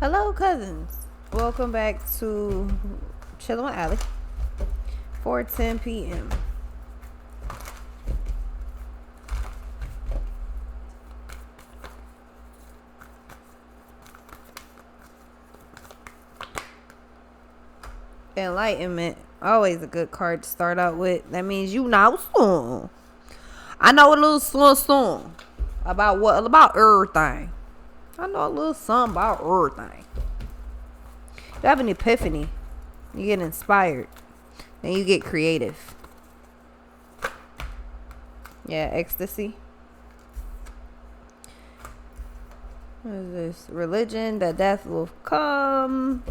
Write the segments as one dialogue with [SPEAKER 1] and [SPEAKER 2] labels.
[SPEAKER 1] Hello, cousins. Welcome back to Chillin' with Allie. 4:10 p.m. Enlightenment, always a good card to start out with. That means you know something. I know a little something about what about everything. I know a little something about everything. You have an epiphany. You get inspired. And you get creative. Yeah, ecstasy. What is this? Religion, that death will come.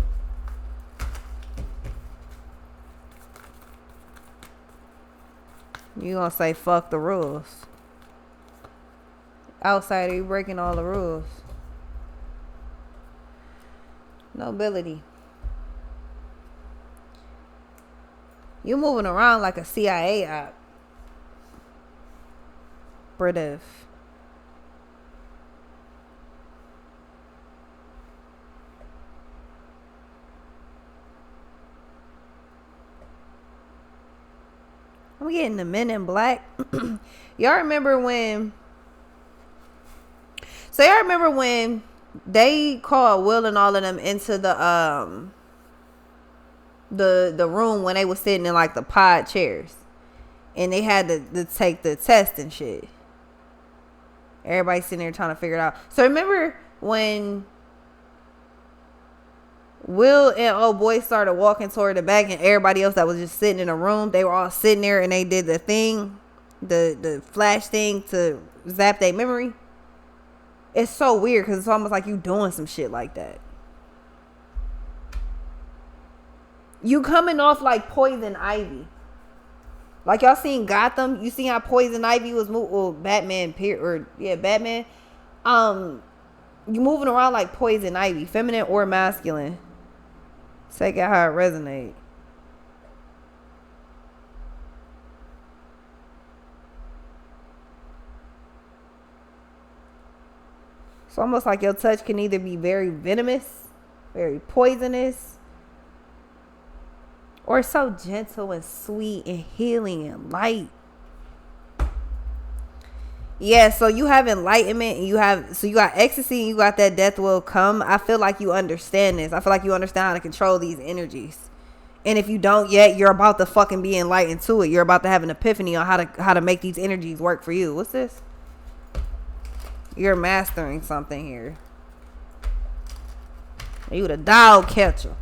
[SPEAKER 1] You gonna say fuck the rules. Outsider, you breaking all the rules. Nobility. You moving around like a CIA op. Operative. I'm getting the Men in Black. Y'all remember when? So y'all remember when they called Will and all of them into the room when they was sitting in like the pod chairs, and they had to take the test and shit. Everybody sitting there trying to figure it out. So remember when Will and old boy started walking toward the back, and everybody else that was just sitting in a room, they were all sitting there, and they did the thing, the flash thing to zap their memory. It's so weird because it's almost like you doing some shit like that. You coming off like Poison Ivy. Like y'all seen Gotham? You seen how Poison Ivy was moving? Well, Batman, Batman. You moving around like Poison Ivy, feminine or masculine. Take it how it resonates. It's almost like your touch can either be very venomous, very poisonous, or so gentle and sweet and healing and light. Yeah, so you have enlightenment and you got ecstasy and you got that death will come. I feel like you understand this. I feel like you understand how to control these energies. And if you don't yet, you're about to fucking be enlightened to it. You're about to have an epiphany on how to make these energies work for you. What's this? You're mastering something here. You the dog catcher.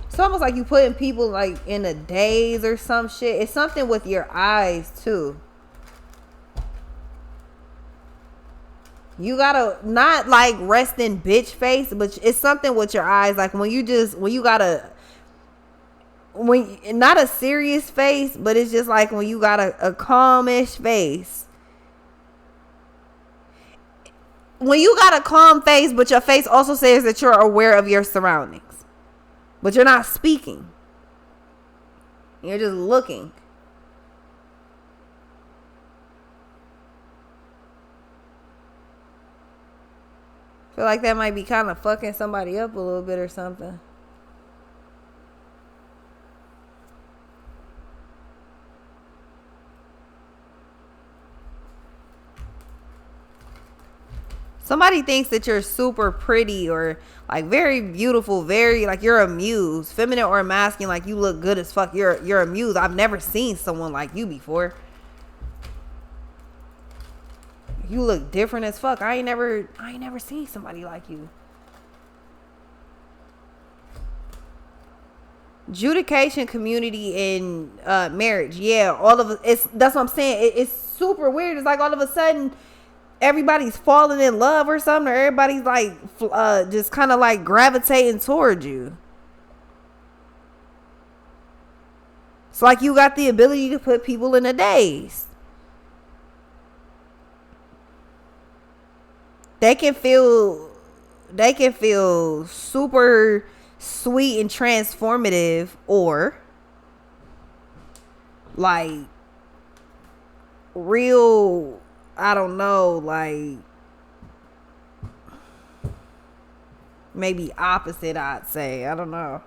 [SPEAKER 1] It's almost like you putting people like in a daze or some shit. It's something with your eyes too. You gotta not like rest in bitch face, but it's something with your eyes. Like when not a serious face, but it's just like when you got a calmish face. When you got a calm face, but your face also says that you're aware of your surroundings. But you're not speaking. You're just looking. Feel like that might be kind of fucking somebody up a little bit or something. Somebody thinks that you're super pretty or like very beautiful, very like you're a muse, feminine or masculine, like you look good as fuck. You're a muse. I've never seen someone like you before. You look different as fuck. I ain't never seen somebody like you. Judication, community, and marriage. Yeah, all of it. That's what I'm saying. It's super weird. It's like all of a sudden everybody's falling in love or something, or everybody's like just kind of like gravitating towards you. It's like you got the ability to put people in a daze. They can feel super sweet and transformative, or like real, I don't know, like maybe opposite, I'd say. I don't know.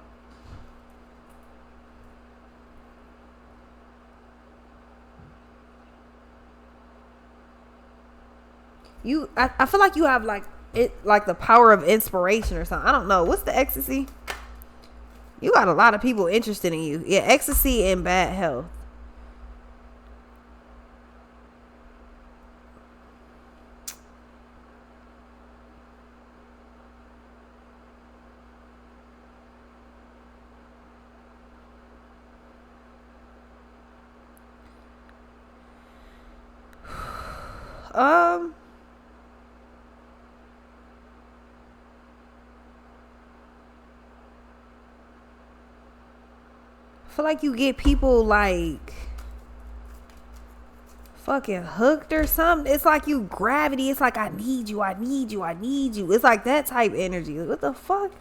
[SPEAKER 1] I feel like you have like it, like the power of inspiration or something. I don't know. What's the ecstasy? You got a lot of people interested in you. Yeah, ecstasy and bad health. Um, I feel like you get people like fucking hooked or something. It's like you gravity. It's like I need you, I need you, I need you. It's like that type energy. What the fuck?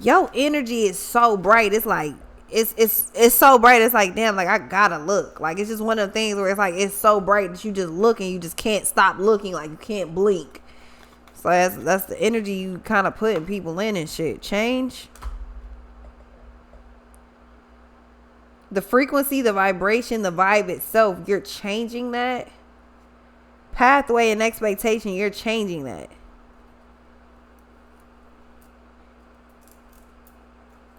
[SPEAKER 1] Your energy is so bright. It's like it's so bright. It's like damn, like I gotta look. Like it's just one of the things where it's like it's so bright that you just look and you just can't stop looking. Like you can't blink. So that's the energy you kind of putting people in and shit. Change the frequency, the vibration, the vibe itself. You're changing that pathway and expectation. You're changing that.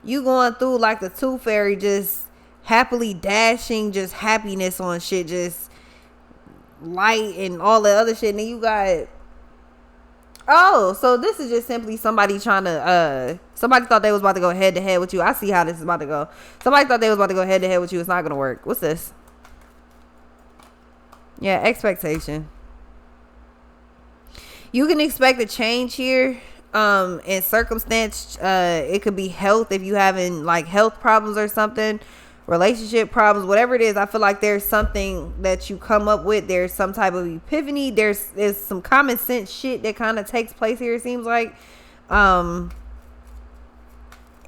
[SPEAKER 1] You going through like the Tooth Fairy, just happily dashing, just happiness on shit, just light and all the other shit. And then you got, oh, so this is just simply somebody trying to, somebody thought they was about to go head to head with you. I see how this is about to go. Somebody thought they was about to go head to head with you. It's not going to work. What's this? Yeah, expectation. You can expect a change here. In circumstance, it could be health if you having like health problems or something, relationship problems, whatever it is. I feel like there's something that you come up with. There's some type of epiphany. There's some common sense shit that kind of takes place here. It seems like, and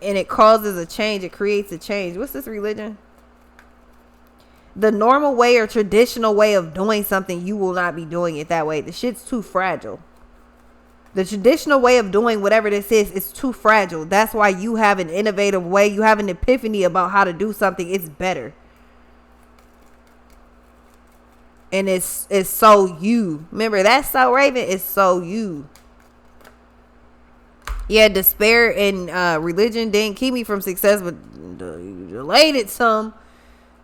[SPEAKER 1] it causes a change. It creates a change. What's this religion? The normal way or traditional way of doing something, you will not be doing it that way. The shit's too fragile. The traditional way of doing whatever this is too fragile. That's why you have an innovative way. You have an epiphany about how to do something. It's better. And it's so you. Remember, that's so Raven. It's so you. Yeah, despair and religion didn't keep me from success, but delayed it some.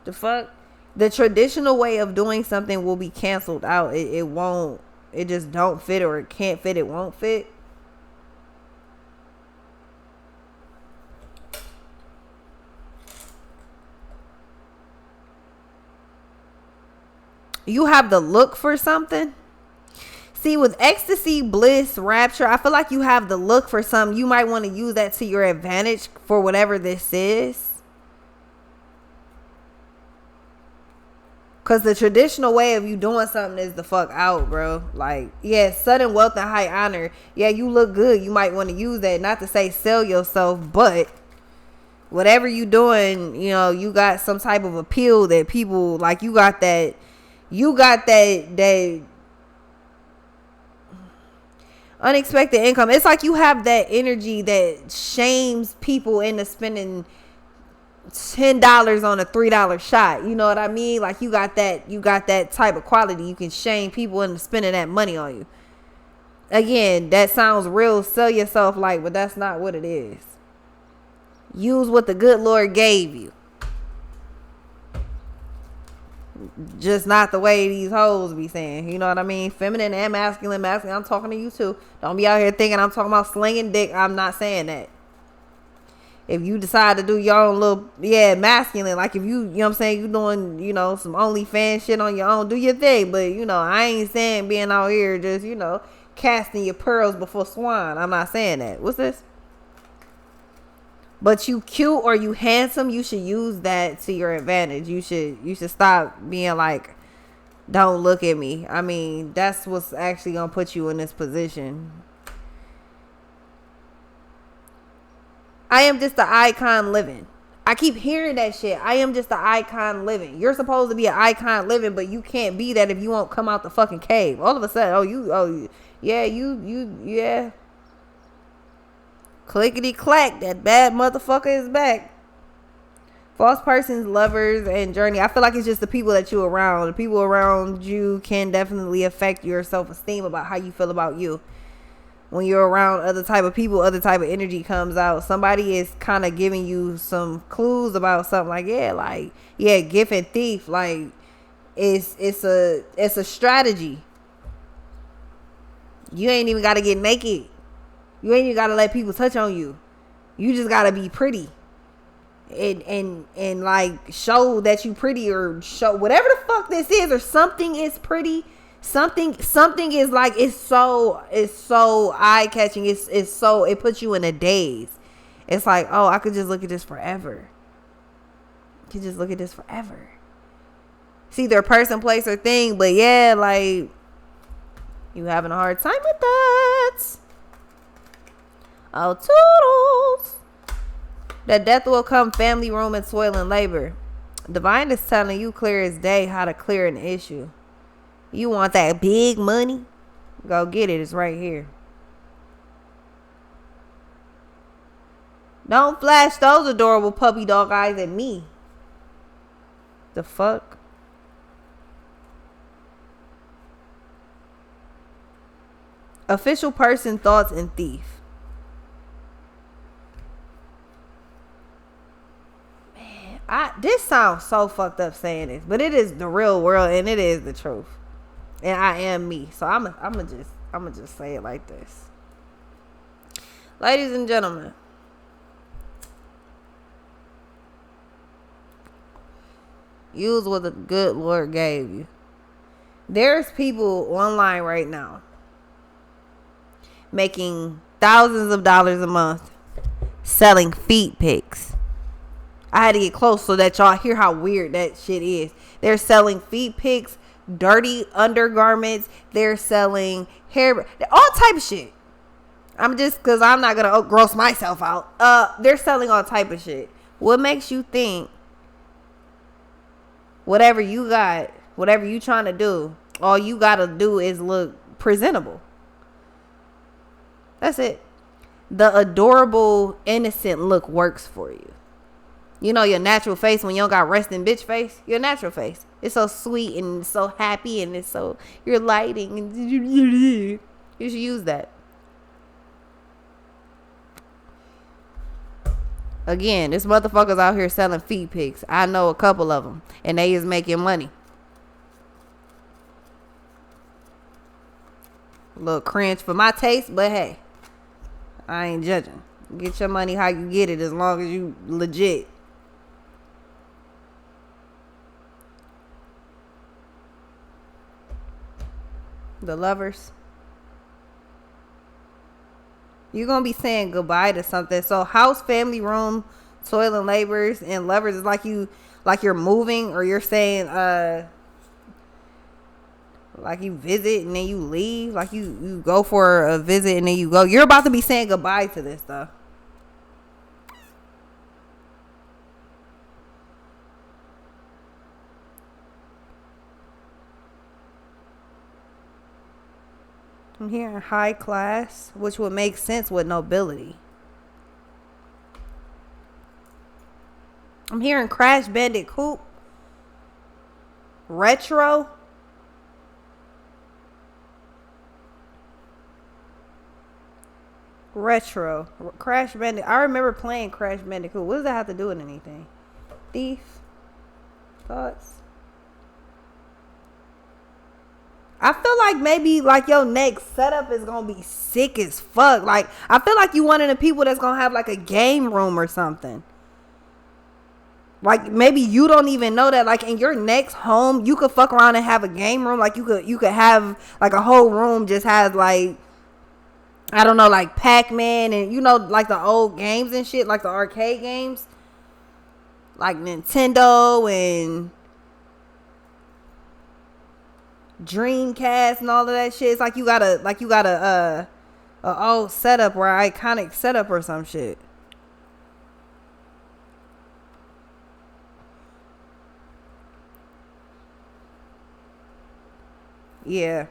[SPEAKER 1] The fuck? The traditional way of doing something will be canceled out. It won't. It just don't fit, or it can't fit. It won't fit. You have the look for something. See, with ecstasy, bliss, rapture, I feel like you have the look for something. You might want to use that to your advantage for whatever this is. Because the traditional way of you doing something is the fuck out, bro. Like, yeah, sudden wealth and high honor. Yeah, you look good. You might want to use that. Not to say sell yourself, but whatever you doing, you know, you got some type of appeal that people, like, you got that unexpected income. It's like you have that energy that shames people into spending $10 on a $3 shot. You know what I mean? Like you got that type of quality. You can shame people into spending that money on you. Again, that sounds real sell yourself like, but that's not what it is. Use what the good Lord gave you. Just not the way these hoes be saying. You know what I mean? Feminine and masculine. I'm talking to you too. Don't be out here thinking I'm talking about slinging dick. I'm not saying that. If you decide to do your own little, masculine, like if you know what I'm saying, you doing, some OnlyFans shit on your own, do your thing. But, I ain't saying being out here just, casting your pearls before swine. I'm not saying that. What's this? But you cute or you handsome, you should use that to your advantage. You should stop being like, don't look at me. I mean, that's what's actually going to put you in this position. I am just the icon living. I keep hearing that shit. I am just an icon living. You're supposed to be an icon living, but you can't be that if you won't come out the fucking cave. All of a sudden, yeah. Clickety clack, that bad motherfucker is back. False persons, lovers, and journey. I feel like it's just the people that you around. The people around you can definitely affect your self-esteem about how you feel about you. When you're around other type of people, other type of energy comes out. Somebody is kind of giving you some clues about something like, gift and thief. Like, it's a strategy. You ain't even got to get naked. You ain't even got to let people touch on you. You just got to be pretty. And like show that you pretty, or show whatever the fuck this is, or something is pretty. Something is like, it's so eye catching. It's so, it puts you in a daze. It's like, oh, I could just look at this forever. It's either a person, place, or thing, but yeah, like, you having a hard time with that. Oh, toodles. That death will come, family, room, and toil and labor. Divine is telling you clear as day how to clear an issue. You want that big money? Go get it. It's right here. Don't flash those adorable puppy dog eyes at me. The fuck? Official person, thoughts, and thief. This sounds so fucked up saying this, but it is the real world and it is the truth. And I am me. So I'm just say it like this. Ladies and gentlemen, use what the good Lord gave you. There's people online right now making thousands of dollars a month selling feet pics. I had to get close so that y'all hear how weird that shit is. They're selling feet pics, dirty undergarments. They're selling hair, all type of shit. Because I'm not going to gross myself out. They're selling all type of shit. What makes you think whatever you got, whatever you trying to do, all you got to do is look presentable? That's it. The adorable, innocent look works for you. You know your natural face when you don't got resting bitch face? Your natural face. It's so sweet and so happy and it's so, you're lighting and you should use that. Again, this motherfuckers out here selling feet pics. I know a couple of them and they is making money. A little cringe for my taste, but hey, I ain't judging. Get your money how you get it as long as you legit. The lovers. You're going to be saying goodbye to something. So house, family, room, toil and labors, and lovers is like you're moving, or you're saying, like you visit and then you leave. Like you go for a visit and then you go. You're about to be saying goodbye to this stuff. I'm hearing high class, which would make sense with nobility. I'm hearing Crash Bandicoot. Retro. Crash Bandicoot. I remember playing Crash Bandicoot. What does that have to do with anything? Thief. Thoughts. I feel like maybe like your next setup is gonna be sick as fuck. Like I feel like you one of the people that's gonna have like a game room or something. Like maybe you don't even know that. Like in your next home, you could fuck around and have a game room. Like you could have like a whole room just has like, I don't know, like Pac-Man and you know like the old games and shit, like the arcade games, like Nintendo and Dreamcast and all of that shit. It's like you got a old setup or iconic setup or some shit. Yeah.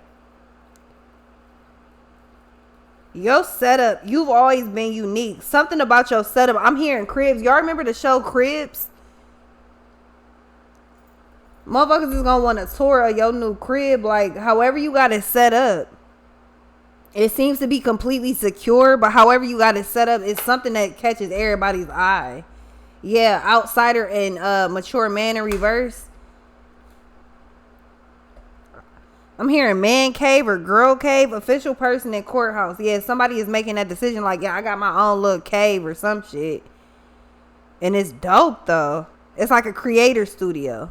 [SPEAKER 1] Your setup, you've always been unique. Something about your setup. I'm hearing Cribs. Y'all remember the show Cribs? Motherfuckers is gonna want a tour of your new crib. Like, however you got it set up. It seems to be completely secure, but however you got it set up, it's something that catches everybody's eye. Yeah, outsider and mature man in reverse. I'm hearing man cave or girl cave, official person in courthouse. Yeah, somebody is making that decision like, yeah, I got my own little cave or some shit. And it's dope though. It's like a creator studio.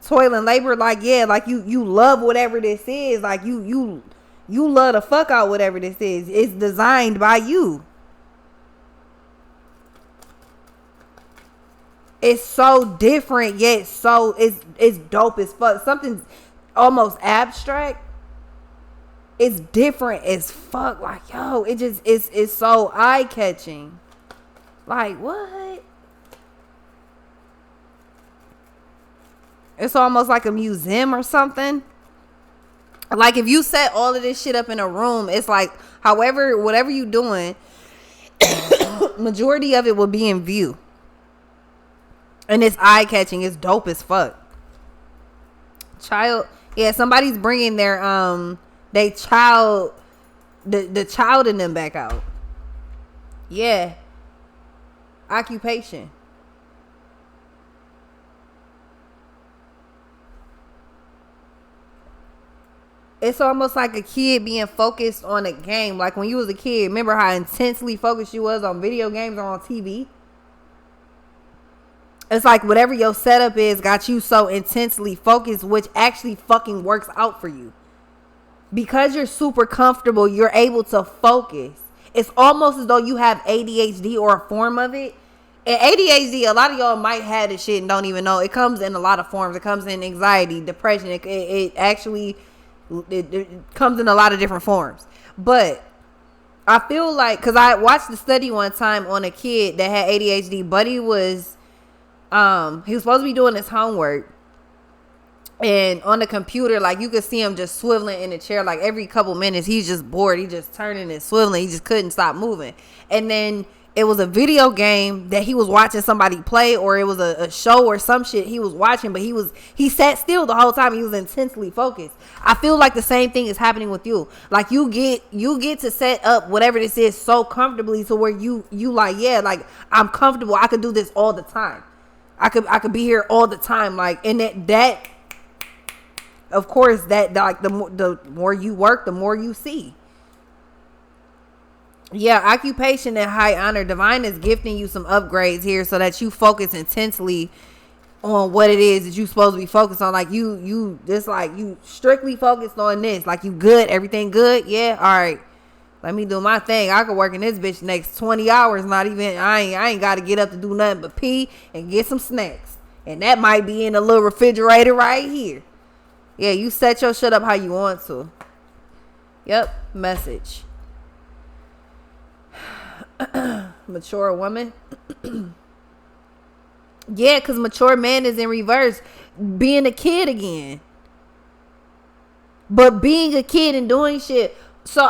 [SPEAKER 1] Toil and labor, like, yeah, like you love whatever this is. Like you love the fuck out whatever this is. It's designed by you. It's so different, yet so it's dope as fuck. Something almost abstract. It's different as fuck. Like, yo, it just it's so eye catching. Like, what? It's almost like a museum or something. Like, if you set all of this shit up in a room, it's like, however, whatever you doing, majority of it will be in view. And it's eye-catching. It's dope as fuck. Child. Yeah, somebody's bringing their, they child, the child in them back out. Yeah. Occupation. It's almost like a kid being focused on a game. Like when you was a kid, remember how intensely focused you was on video games or on TV? It's like whatever your setup is got you so intensely focused, which actually fucking works out for you. Because you're super comfortable, you're able to focus. It's almost as though you have ADHD or a form of it. And ADHD, a lot of y'all might have this shit and don't even know. It comes in a lot of forms. It comes in anxiety, depression. It actually... It comes in a lot of different forms. But I feel like, because I watched the study one time on a kid that had ADHD, but he was supposed to be doing his homework, and on the computer, like, you could see him just swiveling in the chair. Like, every couple minutes he's just bored, he just turning and swiveling, he just couldn't stop moving. And then it was a video game that he was watching somebody play, or it was a show or some shit he was watching, but he sat still the whole time. He was intensely focused. I feel like the same thing is happening with you. Like, you get to set up whatever this is so comfortably to where you like, yeah, like, I'm comfortable. I could do this all the time. I could be here all the time. Like, and that of course, that, like, the more you work, the more you see. Yeah, occupation and high honor. Divine is gifting you some upgrades here so that you focus intensely on what it is that you supposed to be focused on. Like, you just like, you strictly focused on this. Like, you good, everything good. Yeah, all right. Let me do my thing. I could work in this bitch next 20 hours. Not even, I ain't got to get up to do nothing but pee and get some snacks. And that might be in a little refrigerator right here. Yeah, you set your shit up how you want to. Yep, message. Mature woman. Yeah, because mature man is in reverse, being a kid again. But being a kid and doing shit. So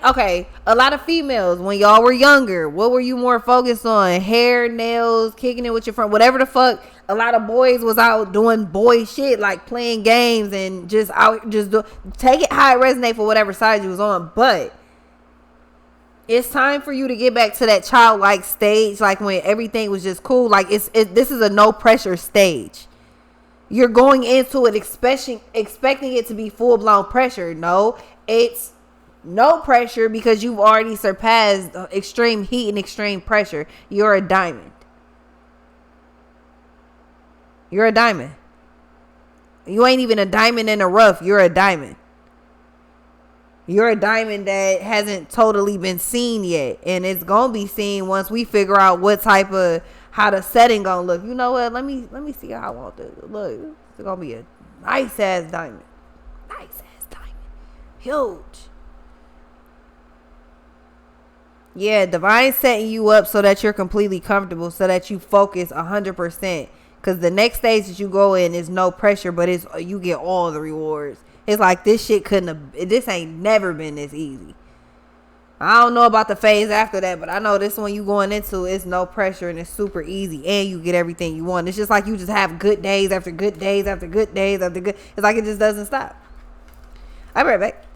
[SPEAKER 1] okay, a lot of females, when y'all were younger, what were you more focused on? Hair, nails, kicking it with your friend, whatever the fuck. A lot of boys was out doing boy shit, like playing games and just out, take it how it resonate for whatever side you was on. But it's time for you to get back to that childlike stage, like when everything was just cool. Like, this is a no pressure stage. You're going into it expecting it to be full blown pressure. No, it's no pressure because you've already surpassed extreme heat and extreme pressure. You're a diamond. You're a diamond. You ain't even a diamond in the rough. You're a diamond. You're a diamond that hasn't totally been seen yet. And it's going to be seen once we figure out what type of, how the setting going to look. You know what? Let me see how I want this to look. It's going to be a nice ass diamond. Nice ass diamond. Huge. Yeah, divine setting you up so that you're completely comfortable, so that you focus 100%. Because the next stage that you go in is no pressure, but it's you get all the rewards. It's like this shit this ain't never been this easy. I don't know about the phase after that, but I know this one you going into, it's no pressure and it's super easy and you get everything you want. It's just like you just have good days after good days after good days after good. It's like it just doesn't stop. I'll be right back.